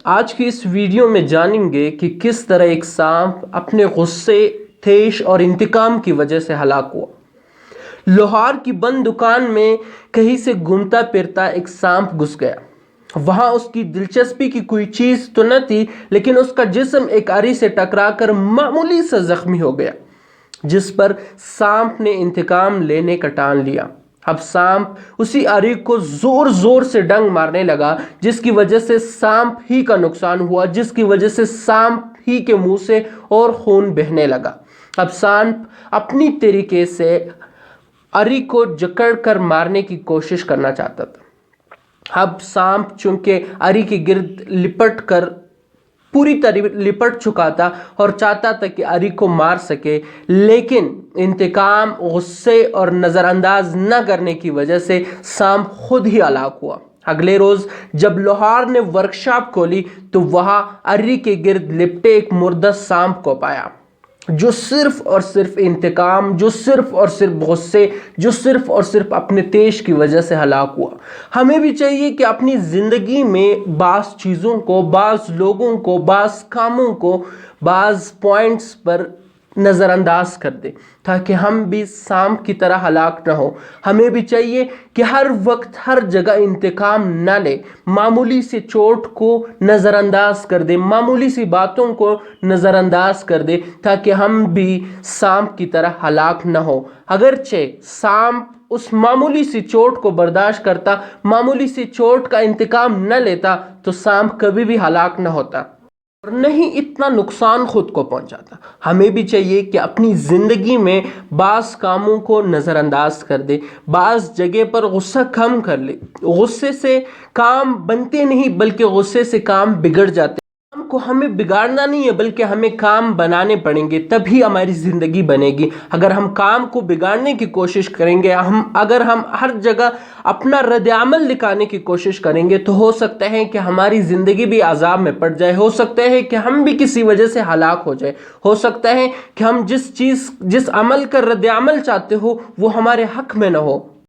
آج کی اس ویڈیو میں جانیں گے کہ کس طرح ایک سانپ اپنے غصے، تیش اور انتقام کی وجہ سے ہلاک ہوا۔ لاہور کی بند دکان میں کہیں سے گھومتا پھرتا ایک سانپ گھس گیا۔ وہاں اس کی دلچسپی کی کوئی چیز تو نہ تھی، لیکن اس کا جسم ایک اری سے ٹکرا کر معمولی سا زخمی ہو گیا، جس پر سانپ نے انتقام لینے کا ٹان لیا۔ اب سانپ اسی اری کو زور زور سے ڈنگ مارنے لگا، جس کی وجہ سے سانپ ہی کا نقصان ہوا، جس کی وجہ سے سانپ ہی کے منہ سے اور خون بہنے لگا۔ اب سانپ اپنی طریقے سے اری کو جکڑ کر مارنے کی کوشش کرنا چاہتا تھا۔ اب سانپ چونکہ اری کے گرد لپٹ کر پوری طرح لپٹ چکا تھا اور چاہتا تھا کہ اری کو مار سکے، لیکن انتقام، غصے اور نظر انداز نہ کرنے کی وجہ سے سانپ خود ہی ہلاک ہوا۔ اگلے روز جب لاہور نے ورکشاپ کھولی تو وہاں اری کے گرد لپٹے ایک مردہ سانپ کو پایا، جو صرف اور صرف انتقام، جو صرف اور صرف غصے، جو صرف اور صرف اپنے تیش کی وجہ سے ہلاک ہوا۔ ہمیں بھی چاہیے کہ اپنی زندگی میں بعض چیزوں کو، بعض لوگوں کو، بعض کاموں کو، بعض پوائنٹس پر نظر انداز کر دیں تاکہ ہم بھی سانپ کی طرح ہلاک نہ ہو۔ ہمیں بھی چاہیے کہ ہر وقت ہر جگہ انتقام نہ لے، معمولی سی چوٹ کو نظر انداز کر دے، معمولی سی باتوں کو نظر انداز کر دے تاکہ ہم بھی سانپ کی طرح ہلاک نہ ہو۔ اگرچہ سانپ اس معمولی سی چوٹ کو برداشت کرتا، معمولی سی چوٹ کا انتقام نہ لیتا تو سانپ کبھی بھی ہلاک نہ ہوتا اور نہ ہی اتنا نقصان خود کو پہنچاتا۔ ہمیں بھی چاہیے کہ اپنی زندگی میں بعض کاموں کو نظر انداز کر دے، بعض جگہ پر غصہ کم کر لے۔ غصے سے کام بنتے نہیں بلکہ غصے سے کام بگڑ جاتے ہیں۔ کام کو ہمیں بگاڑنا نہیں ہے بلکہ ہمیں کام بنانے پڑیں گے، تبھی ہماری زندگی بنے گی۔ اگر ہم کام کو بگاڑنے کی کوشش کریں گے، اگر ہم ہر جگہ اپنا رد عمل دکھانے کی کوشش کریں گے تو ہو سکتا ہے کہ ہماری زندگی بھی عذاب میں پڑ جائے، ہو سکتا ہے کہ ہم بھی کسی وجہ سے ہلاک ہو جائے، ہو سکتا ہے کہ ہم جس عمل کا رد عمل چاہتے ہو وہ ہمارے حق میں نہ ہو۔